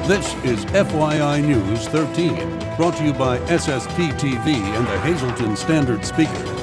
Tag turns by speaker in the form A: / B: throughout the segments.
A: This is FYI News 13, brought to you by SSPTV and the Hazleton Standard Speaker.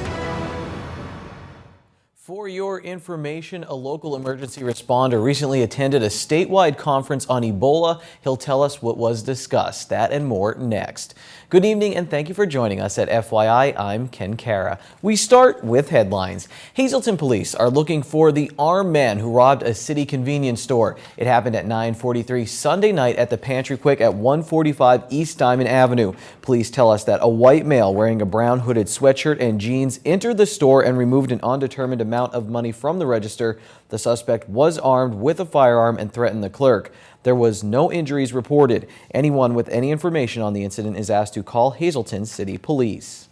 B: For your information, a local emergency responder recently attended a statewide conference on Ebola. He'll tell us what was discussed. That and more next. Good evening and thank you for joining us at FYI. I'm Ken Cara. We start with headlines. Hazleton police are looking for the armed man who robbed a city convenience store. It happened at 9:43 Sunday night at the Pantry Quick at 145 East Diamond Avenue. Police tell us that a white male wearing a brown hooded sweatshirt and jeans entered the store and removed an undetermined amount of money from the register. The suspect was armed with a firearm and threatened the clerk. There was no injuries reported. Anyone with any information on the incident is asked to call Hazleton City Police.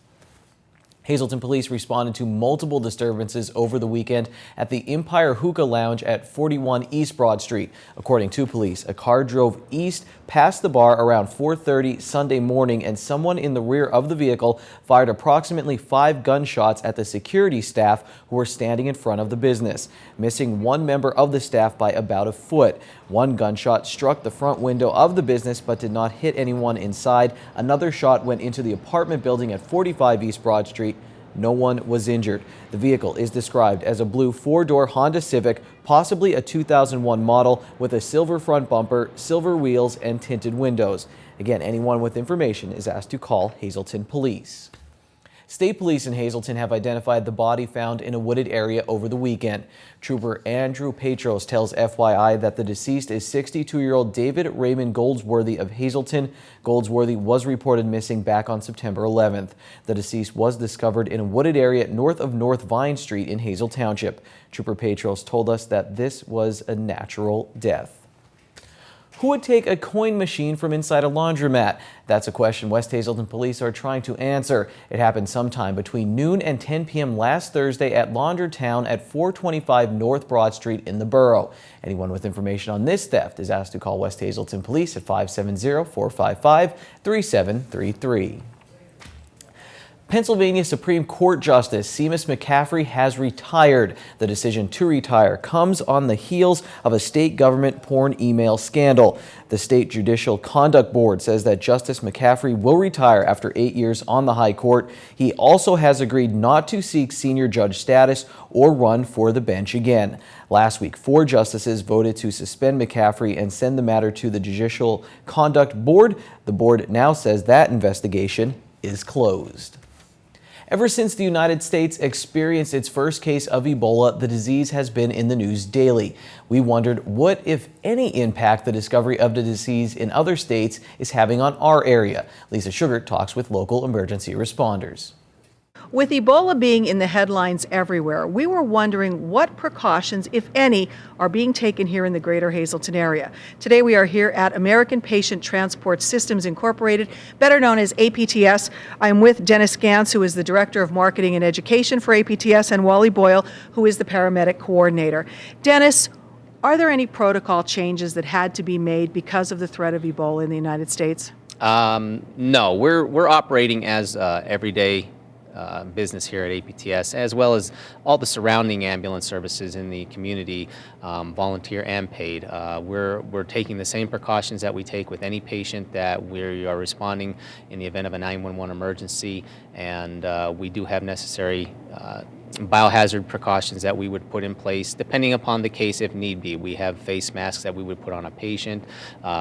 B: Hazleton police responded to multiple disturbances over the weekend at the Empire Hookah Lounge at 41 East Broad Street. According to police, a car drove east past the bar around 4:30 Sunday morning, and someone in the rear of the vehicle fired approximately 5 gunshots at the security staff who were standing in front of the business, missing one member of the staff by about a foot. One gunshot struck the front window of the business but did not hit anyone inside. Another shot went into the apartment building at 45 East Broad Street. No one was injured. The vehicle is described as a blue 4-door Honda Civic, possibly a 2001 model, with a silver front bumper, silver wheels, and tinted windows. Again, anyone with information is asked to call Hazleton Police. State police in Hazleton have identified the body found in a wooded area over the weekend. Trooper Andrew Petros tells FYI that the deceased is 62-year-old David Raymond Goldsworthy of Hazleton. Goldsworthy was reported missing back on September 11th. The deceased was discovered in a wooded area north of North Vine Street in Hazel Township. Trooper Petros told us that this was a natural death. Who would take a coin machine from inside a laundromat? That's a question West Hazleton police are trying to answer. It happened sometime between noon and 10 p.m. last Thursday at Laundertown at 425 North Broad Street in the borough. Anyone with information on this theft is asked to call West Hazleton Police at 570-455-3733. Pennsylvania Supreme Court Justice Seamus McCaffrey has retired. The decision to retire comes on the heels of a state government porn email scandal. The State Judicial Conduct Board says that Justice McCaffrey will retire after 8 years on the High Court. He also has agreed not to seek senior judge status or run for the bench again. Last week, 4 justices voted to suspend McCaffrey and send the matter to the Judicial Conduct Board. The board now says that investigation is closed. Ever since the United States experienced its first case of Ebola, the disease has been in the news daily. We wondered what, if any, impact the discovery of the disease in other states is having on our area. Lisa Sugar talks with local emergency responders.
C: With Ebola being in the headlines everywhere, we were wondering what precautions, if any, are being taken here in the greater Hazleton area. Today we are here at American Patient Transport Systems Incorporated, better known as APTS. I'm with Dennis Gantz, who is the Director of Marketing and Education for APTS, and Wally Boyle, who is the Paramedic Coordinator. Dennis, are there any protocol changes that had to be made because of the threat of Ebola in the United States?
D: No, we're operating as everyday business here at APTS, as well as all the surrounding ambulance services in the community, volunteer and paid. We're taking the same precautions that we take with any patient that we are responding in the event of a 911 emergency, and we do have necessary biohazard precautions that we would put in place depending upon the case if need be. We have face masks that we would put on a patient.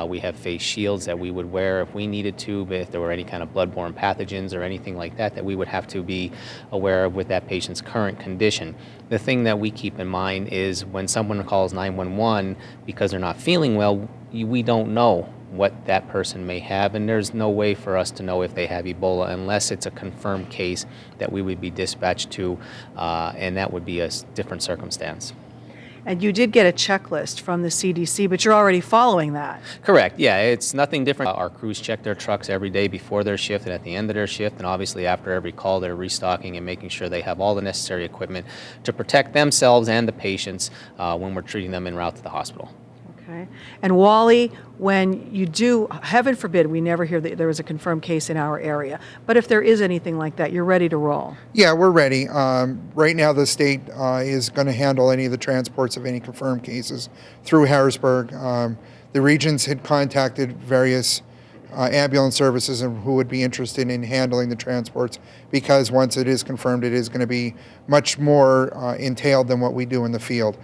D: We have face shields that we would wear if we needed to, but if there were any kind of bloodborne pathogens or anything like that that we would have to be aware of with that patient's current condition. The thing that we keep in mind is when someone calls 911 because they're not feeling well, we don't know what that person may have, and there's no way for us to know if they have Ebola unless it's a confirmed case that we would be dispatched to, and that would be a different circumstance.
C: And you did get a checklist from the CDC, but you're already following that.
D: Correct, yeah, it's nothing different. Our crews check their trucks every day before their shift and at the end of their shift, and obviously after every call they're restocking and making sure they have all the necessary equipment to protect themselves and the patients when we're treating them en route to the hospital.
C: Okay. And Wally, when you do, heaven forbid, we never hear that there is a confirmed case in our area, but if there is anything like that, you're ready to roll.
E: Yeah, we're ready. Right now the state is going to handle any of the transports of any confirmed cases through Harrisburg. The Regions had contacted various ambulance services and who would be interested in handling the transports, because once it is confirmed, it is going to be much more entailed than what we do in the field.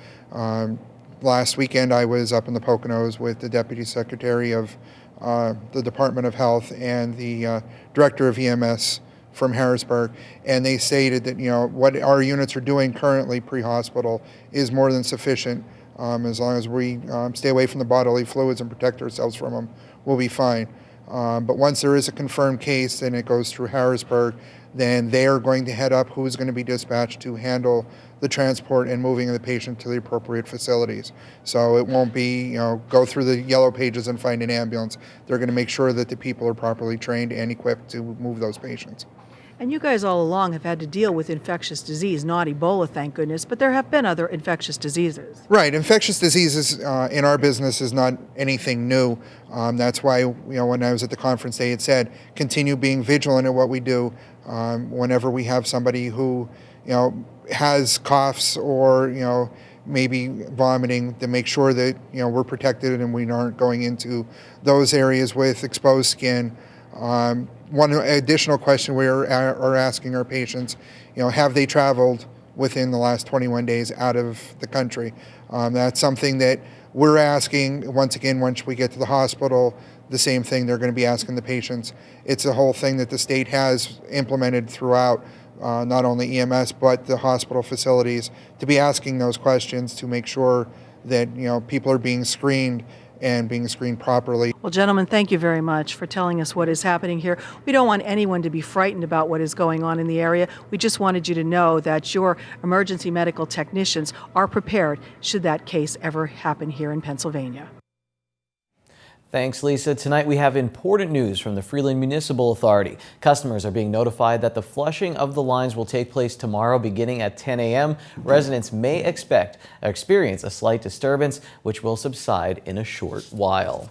E: Last weekend I was up in the Poconos with the Deputy Secretary of the Department of Health and the Director of EMS from Harrisburg, and they stated that, you know, what our units are doing currently pre-hospital is more than sufficient. As long as we stay away from the bodily fluids and protect ourselves from them, we'll be fine. But once there is a confirmed case and it goes through Harrisburg, then they are going to head up who's going to be dispatched to handle the transport and moving the patient to the appropriate facilities. So it won't be, you know, go through the yellow pages and find an ambulance. They're going to make sure that the people are properly trained and equipped to move those patients.
C: And you guys all along have had to deal with infectious disease, not Ebola, thank goodness, but there have been other infectious diseases.
E: Right, infectious diseases in our business is not anything new. That's why, you know, when I was at the conference, they had said, continue being vigilant at what we do. Whenever we have somebody who, you know, has coughs or, you know, maybe vomiting, to make sure that, you know, we're protected and we aren't going into those areas with exposed skin. One additional question we are asking our patients, you know, have they traveled within the last 21 days out of the country? That's something that we're asking once again once we get to the hospital. The same thing they're going to be asking the patients. It's a whole thing that the state has implemented throughout, not only EMS but the hospital facilities, to be asking those questions to make sure that, you know, people are being screened and being screened properly.
C: Well, gentlemen, thank you very much for telling us what is happening here. We don't want anyone to be frightened about what is going on in the area. We just wanted you to know that your emergency medical technicians are prepared should that case ever happen here in Pennsylvania.
B: Thanks, Lisa. Tonight we have important news from the Freeland Municipal Authority. Customers are being notified that the flushing of the lines will take place tomorrow beginning at 10 a.m. Residents may experience a slight disturbance, which will subside in a short while.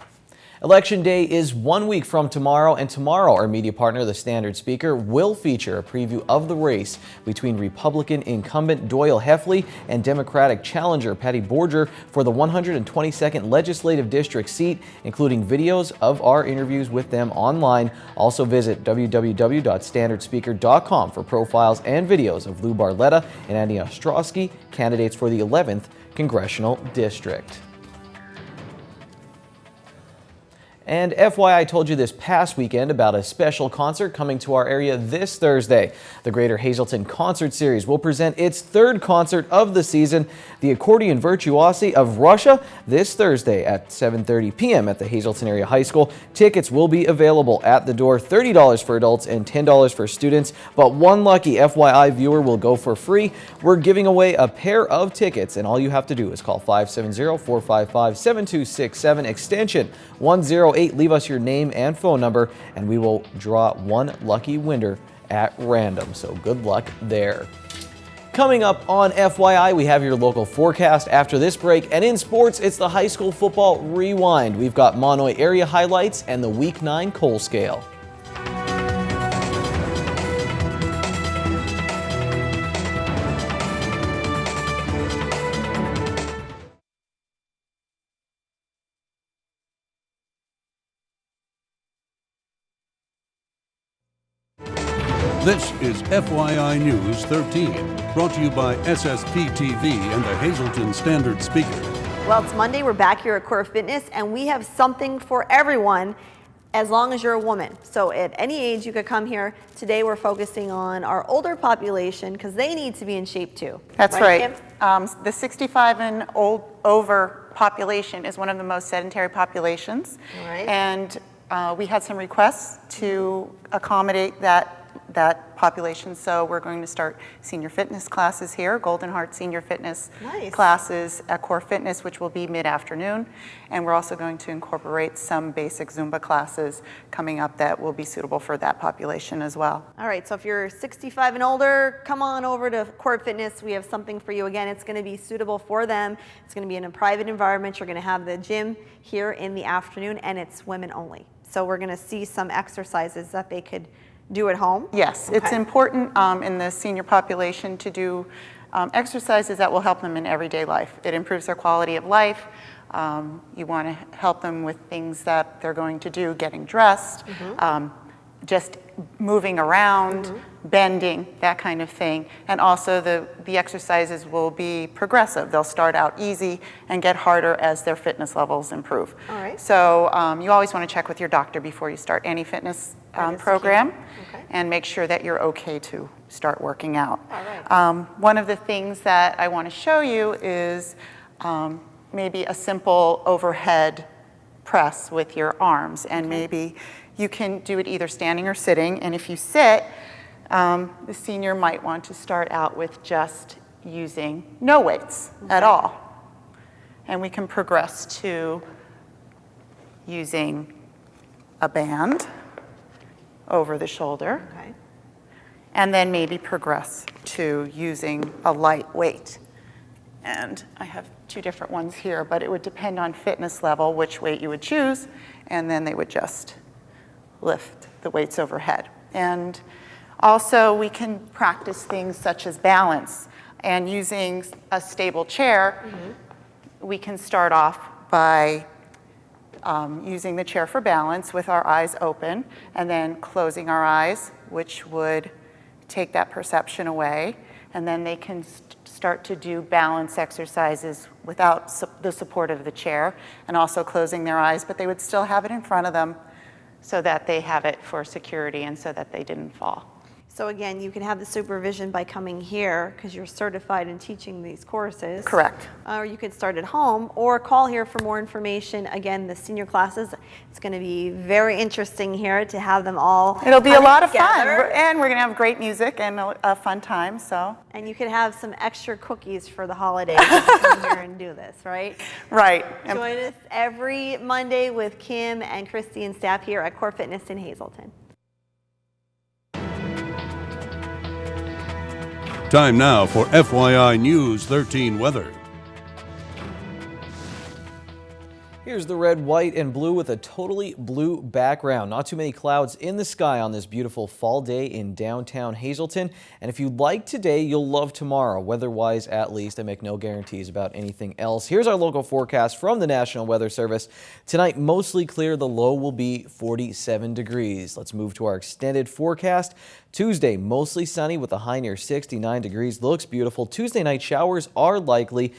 B: Election Day is 1 week from tomorrow, and tomorrow our media partner, the Standard Speaker, will feature a preview of the race between Republican incumbent Doyle Heffley and Democratic challenger Patty Borger for the 122nd Legislative District seat, including videos of our interviews with them online. Also visit www.standardspeaker.com for profiles and videos of Lou Barletta and Andy Ostrowski, candidates for the 11th Congressional District. And FYI, I told you this past weekend about a special concert coming to our area this Thursday. The Greater Hazleton Concert Series will present its third concert of the season, the Accordion Virtuosi of Russia, this Thursday at 7:30 p.m. at the Hazleton Area High School. Tickets will be available at the door, $30 for adults and $10 for students, but one lucky FYI viewer will go for free. We're giving away a pair of tickets, and all you have to do is call 570-455-7267, extension 108. Leave us your name and phone number, and we will draw one lucky winner at random. So good luck there. Coming up on FYI, we have your local forecast after this break. And in sports, it's the high school football rewind. We've got Monoy area highlights and the Week 9 Coal Scale.
A: This is FYI News 13, brought to you by SSPTV and the Hazleton Standard Speaker.
F: Well, it's Monday. We're back here at Core Fitness, and we have something for everyone as long as you're a woman. So at any age, you could come here. Today, we're focusing on our older population because they need to be in shape too.
G: That's right.
F: Kim?
G: The 65 and over population is one of the most sedentary populations.
F: All right.
G: And we had some requests to accommodate that population, so we're going to start senior fitness classes here, Golden Heart Senior Fitness classes at Core Fitness, which will be mid-afternoon, and we're also going to incorporate some basic Zumba classes coming up that will be suitable for that population as well.
F: All right, so if you're 65 and older, come on over to Core Fitness. We have something for you. Again, it's going to be suitable for them. It's going to be in a private environment. You're going to have the gym here in the afternoon, and it's women only. So we're going to see some exercises that they could do at home?
G: Yes, okay. It's important in the senior population to do exercises that will help them in everyday life. It improves their quality of life. You want to help them with things that they're going to do, getting dressed, just moving around, bending, that kind of thing. And also the exercises will be progressive. They'll start out easy and get harder as their fitness levels improve.
F: All right.
G: So you always want to check with your doctor before you start any fitness program and make sure that you're okay to start working out.
F: All right.
G: One of the things that I want to show you is maybe a simple overhead press with your arms, and maybe you can do it either standing or sitting. And if you sit, the senior might want to start out with just using no weights at all. And we can progress to using a band over the shoulder.
F: Okay.
G: And then maybe progress to using a light weight. And I have two different ones here, but it would depend on fitness level, which weight you would choose, and then they would just lift the weights overhead. And also we can practice things such as balance, and using a stable chair, we can start off by using the chair for balance with our eyes open, and then closing our eyes, which would take that perception away, and then they can start to do balance exercises without the support of the chair, and also closing their eyes, but they would still have it in front of them so that they have it for security and so that they didn't fall.
F: So again, you can have the supervision by coming here because you're certified in teaching these courses.
G: Correct.
F: Or you could start at home or call here for more information. Again, the senior classes, it's going to be very interesting here to have them all.
G: It'll be a lot of
F: together.
G: fun, and we're going to have great music and a fun time. So.
F: And you could have some extra cookies for the holidays if you come here and do this, right?
G: Right.
F: Join us every Monday with Kim and Christy and staff here at Core Fitness in Hazleton.
A: Time now for FYI News 13 weather.
B: Here's the red, white, and blue with a totally blue background. Not too many clouds in the sky on this beautiful fall day in downtown Hazleton. And if you like today, you'll love tomorrow, weather-wise at least. I make no guarantees about anything else. Here's our local forecast from the National Weather Service. Tonight, mostly clear. The low will be 47 degrees. Let's move to our extended forecast. Tuesday, mostly sunny with a high near 69 degrees. Looks beautiful. Tuesday night showers are likely.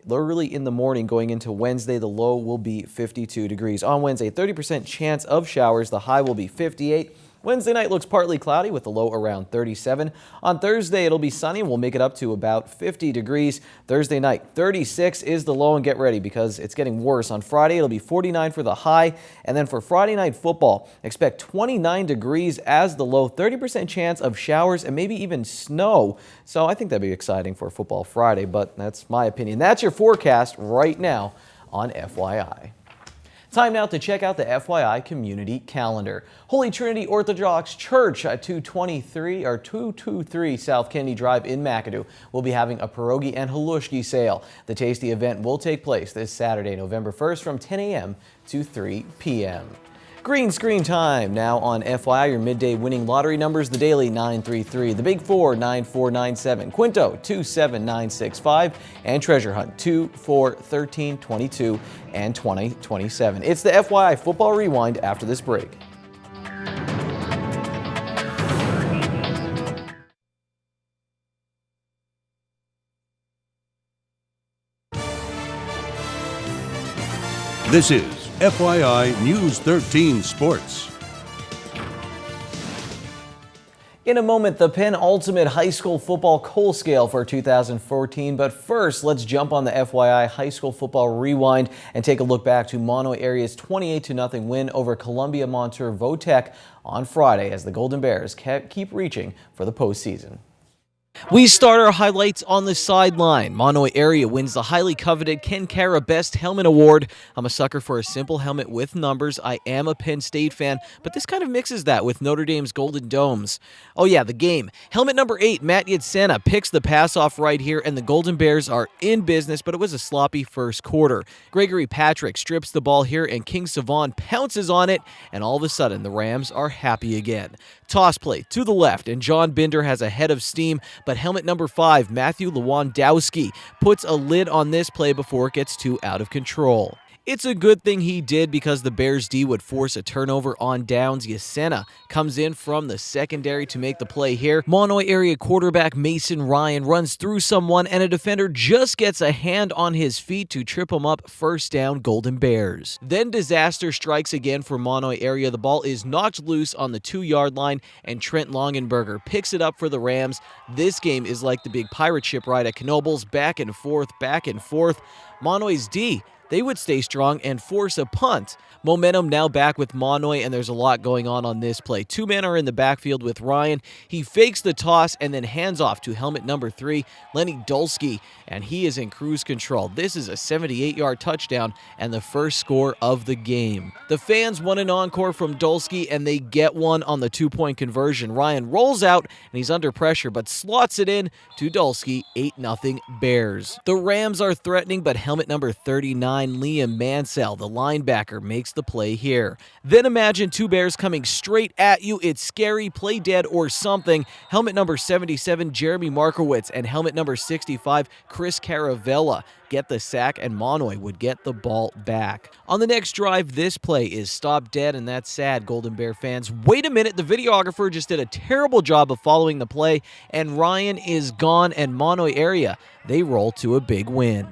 B: Early in the morning going into Wednesday, the low will be 52 degrees. On Wednesday, 30% chance of showers. The high will be 58. Wednesday night looks partly cloudy with the low around 37. On Thursday, it'll be sunny and we'll make it up to about 50 degrees. Thursday night, 36 is the low, and get ready because it's getting worse. On Friday, it'll be 49 for the high. And then for Friday night football, expect 29 degrees as the low, 30% chance of showers and maybe even snow. So I think that'd be exciting for Football Friday, but that's my opinion. That's your forecast right now on FYI. Time now to check out the FYI community calendar. Holy Trinity Orthodox Church at 223 South Kennedy Drive in McAdoo will be having a pierogi and halushki sale. The tasty event will take place this Saturday, November 1st from 10 a.m. to 3 p.m. Green screen time now on FYI. Your midday winning lottery numbers: the daily 933, the big 4 9497, Quinto 27965, and treasure hunt 2 4 13 22 and 2027. It's the FYI Football Rewind after this break.
A: This is FYI News 13 Sports.
B: In a moment, the penultimate high school football Cole Scale for 2014. But first, let's jump on the FYI High School Football Rewind and take a look back to Mono Area's 28-0 win over Columbia Montour Votech on Friday as the Golden Bears keep reaching for the postseason. We start our highlights on the sideline. Monoy Area wins the highly coveted Ken Cara Best Helmet Award. I'm a sucker for a simple helmet with numbers. I am a Penn State fan, but this kind of mixes that with Notre Dame's Golden Domes. Oh yeah, the game. Helmet number 8, Matt Yadsena, picks the pass off right here, and the Golden Bears are in business, but it was a sloppy first quarter. Gregory Patrick strips the ball here, and King Savon pounces on it, and all of a sudden, the Rams are happy again. Toss play to the left, and John Binder has a head of steam, but helmet number 5, Matthew Lewandowski, puts a lid on this play before it gets too out of control. It's a good thing he did because the Bears D would force a turnover on downs. Yesena comes in from the secondary to make the play here. Monoy area quarterback Mason Ryan runs through someone and a defender just gets a hand on his feet to trip him up. First down, Golden Bears. Then disaster strikes again for Monoy area. The ball is knocked loose on the 2-yard line and Trent Longenberger picks it up for the Rams. This game is like the big pirate ship ride at Knoebels, back and forth, back and forth. Monoy's D, they would stay strong and force a punt. Momentum now back with Monoy, and there's a lot going on this play. 2 men are in the backfield with Ryan. He fakes the toss and then hands off to helmet number 3, Lenny Dulski, and he is in cruise control. This is a 78-yard touchdown and the first score of the game. The fans want an encore from Dulski, and they get one on the 2-point conversion. Ryan rolls out, and he's under pressure, but slots it in to Dulski. 8-0 Bears. The Rams are threatening, but helmet number 39, Liam Mansell, the linebacker, makes the play here. Then imagine 2 Bears coming straight at you. It's scary, play dead or something. Helmet number 77, Jeremy Markowitz, and helmet number 65, Chris Caravella get the sack, and Monoy would get the ball back. On the next drive, this play is stopped dead, and that's sad, Golden Bear fans. Wait a minute, the videographer just did a terrible job of following the play, and Ryan is gone, and Monoy area, they roll to a big win.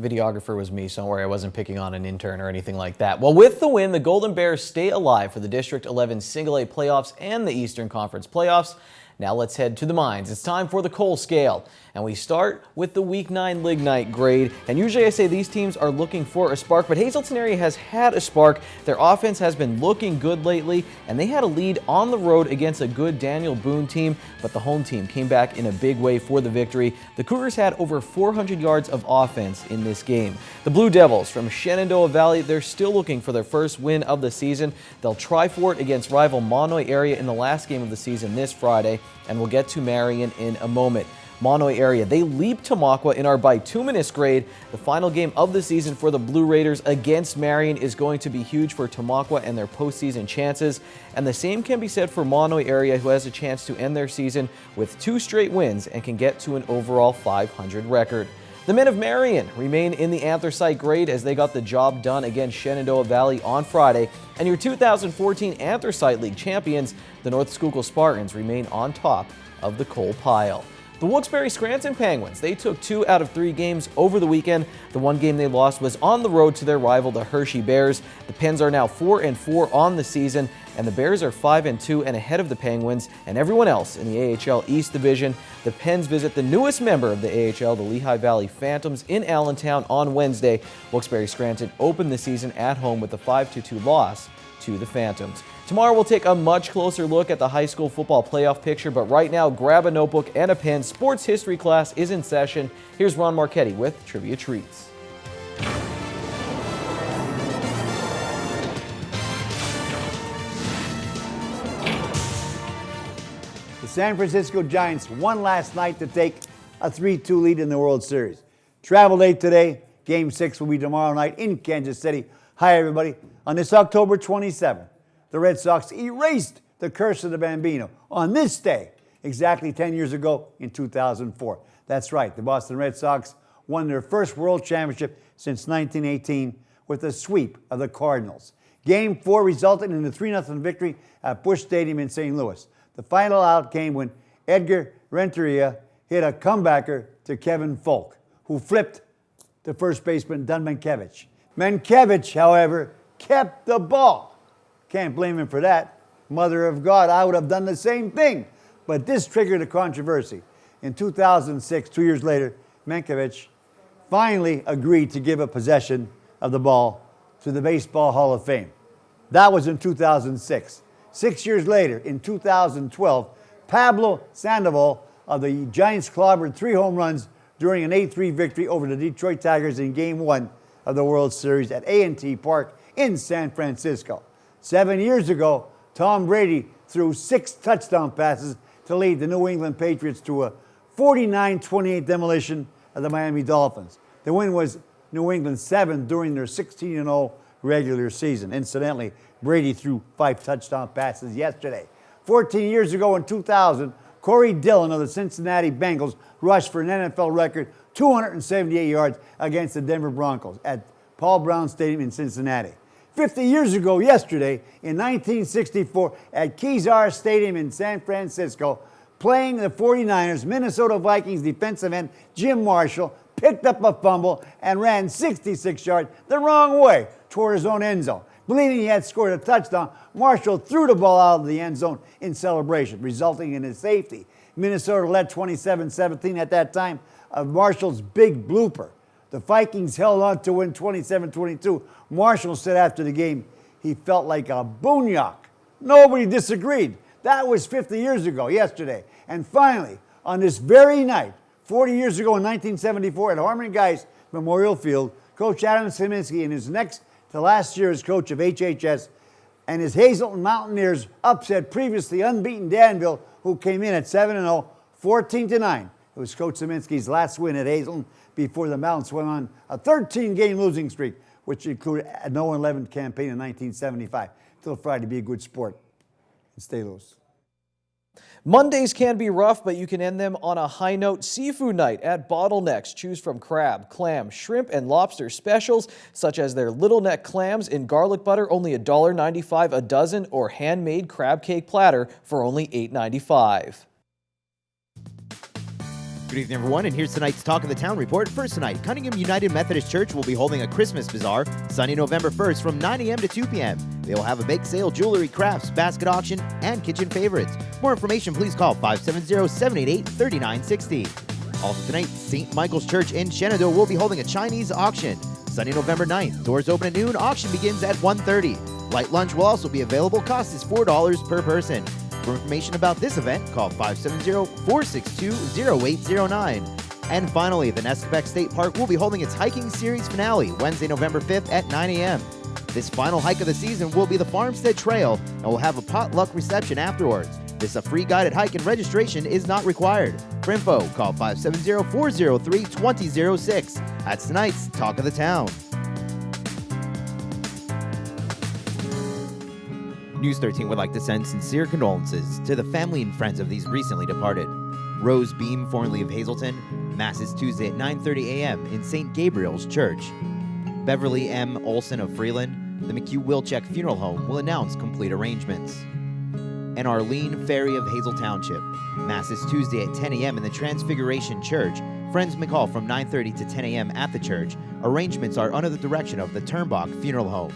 B: Videographer was me, so don't worry, I wasn't picking on an intern or anything like that. Well, with the win, the Golden Bears stay alive for the District 11 Single A playoffs and the Eastern Conference playoffs. Now let's head to the mines. It's time for the coal scale. And we start with the Week 9 lignite grade. And usually I say these teams are looking for a spark, but Hazelton area has had a spark. Their offense has been looking good lately, and they had a lead on the road against a good Daniel Boone team, but the home team came back in a big way for the victory. The Cougars had over 400 yards of offense in this game. The Blue Devils from Shenandoah Valley, they're still looking for their first win of the season. They'll try for it against rival Monoy area in the last game of the season this Friday, and we'll get to Marion in a moment. Monoy area, they leap Tamaqua in our bituminous grade. The final game of the season for the Blue Raiders against Marion is going to be huge for Tamaqua and their postseason chances. And the same can be said for Monoy area, who has a chance to end their season with 2 straight wins and can get to an overall 500 record. The men of Marion remain in the anthracite grade as they got the job done against Shenandoah Valley on Friday. And your 2014 Anthracite League champions, the North Schuylkill Spartans, remain on top of the coal pile. The Wilkes-Barre-Scranton Penguins, they took 2 out of 3 games over the weekend. The one game they lost was on the road to their rival, the Hershey Bears. The Pens are now 4-4 on the season, and the Bears are 5-2 and ahead of the Penguins and everyone else in the AHL East Division. The Pens visit the newest member of the AHL, the Lehigh Valley Phantoms, in Allentown on Wednesday. Wilkes-Barre-Scranton opened the season at home with a 5-2 loss to the Phantoms. Tomorrow we'll take a much closer look at the high school football playoff picture, but right now grab a notebook and a pen. Sports history class is in session. Here's Ron Marchetti with Trivia Treats.
H: The San Francisco Giants won last night to take a 3-2 lead in the World Series. Travel day today. Game 6 will be tomorrow night in Kansas City. Hi, everybody. On this October 27th, the Red Sox erased the curse of the Bambino on this day, exactly 10 years ago in 2004. That's right, the Boston Red Sox won their first World Championship since 1918 with a sweep of the Cardinals. Game 4 resulted in a 3-0 victory at Busch Stadium in St. Louis. The final out came when Edgar Renteria hit a comebacker to Kevin Folk, who flipped to first baseman Dun Mankiewicz. Mankiewicz, however, kept the ball. Can't blame him for that. Mother of God, I would have done the same thing. But this triggered a controversy. In 2006, 2 years later, Mankiewicz finally agreed to give a possession of the ball to the Baseball Hall of Fame. That was in 2006. 6 years later, in 2012, Pablo Sandoval of the Giants clobbered 3 home runs during an 8-3 victory over the Detroit Tigers in Game 1 of the World Series at A&T Park in San Francisco. 7 years ago, Tom Brady threw 6 touchdown passes to lead the New England Patriots to a 49-28 demolition of the Miami Dolphins. The win was New England's 7th during their 16-0 regular season. Incidentally, Brady threw 5 touchdown passes yesterday. 14 years ago in 2000, Corey Dillon of the Cincinnati Bengals rushed for an NFL record 278 yards against the Denver Broncos at Paul Brown Stadium in Cincinnati. 50 years ago yesterday, in 1964, at Kezar Stadium in San Francisco, playing the 49ers, Minnesota Vikings defensive end Jim Marshall picked up a fumble and ran 66 yards the wrong way toward his own end zone. Believing he had scored a touchdown, Marshall threw the ball out of the end zone in celebration, resulting in his safety. Minnesota led 27-17 at that time of Marshall's big blooper. The Vikings held on to win 27-22. Marshall said after the game he felt like a boonyak. Nobody disagreed. That was 50 years ago, yesterday. And finally, on this very night, 40 years ago in 1974 at Harmon Guys Memorial Field, Coach Adam Szymanski and his next to last year as coach of HHS and his Hazelton Mountaineers upset previously unbeaten Danville, who came in at 7-0, 14-9. It was Coach Szymanski's last win at Hazelton before the Mountains went on a 13-game losing streak, which included a no-11 campaign in 1975. Till Friday, be a good sport and stay loose.
B: Mondays can be rough, but you can end them on a high note. Seafood night at Bottlenecks. Choose from crab, clam, shrimp, and lobster specials, such as their little neck clams in garlic butter, only $1.95 a dozen, or handmade crab cake platter for only $8.95.
I: Good evening, everyone, and here's tonight's Talk of the Town report. First tonight, Cunningham United Methodist Church will be holding a Christmas bazaar Sunday, November 1st from 9 a.m. to 2 p.m. They will have a bake sale, jewelry, crafts, basket auction, and kitchen favorites. More information, please call 570-788-3960. Also tonight, St. Michael's Church in Shenandoah will be holding a Chinese auction Sunday, November 9th. Doors open at noon. Auction begins at 1:30. Light lunch will also be available. Cost is $4 per person. For information about this event, call 570-462-0809. And finally, the Nesquebec State Park will be holding its hiking series finale Wednesday, November 5th at 9 a.m. This final hike of the season will be the Farmstead Trail and will have a potluck reception afterwards. This is a free guided hike and registration is not required. For info, call 570-403-2006. That's tonight's Talk of the Town. News 13 would like to send sincere condolences to the family and friends of these recently departed. Rose Beam, formerly of Hazelton. Mass is Tuesday at 9:30 a.m. in St. Gabriel's Church. Beverly M. Olson of Freeland, the McHugh-Wilczek Funeral Home will announce complete arrangements. And Arlene Ferry of Hazel Township. Mass is Tuesday at 10 a.m. in the Transfiguration Church. Friends may call from 9:30 to 10 a.m. at the church. Arrangements are under the direction of the Turnbach Funeral Home.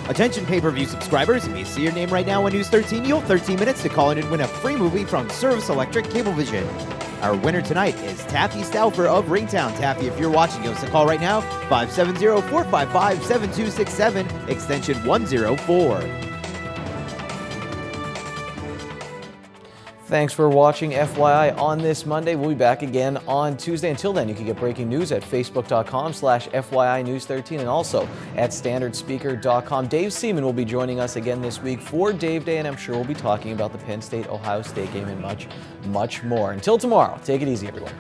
I: Attention pay-per-view subscribers, if you see your name right now on News 13, you'll have 13 minutes to call in and win a free movie from Service Electric Cablevision. Our winner tonight is Taffy Stauffer of Ringtown. Taffy, if you're watching, give us a call right now, 570-455-7267, extension 104.
B: Thanks for watching FYI on this Monday. We'll be back again on Tuesday. Until then, you can get breaking news at facebook.com/FYI News 13 and also at standardspeaker.com. Dave Seaman will be joining us again this week for Dave Day, and I'm sure we'll be talking about the Penn State-Ohio State game and much, much more. Until tomorrow, take it easy, everyone.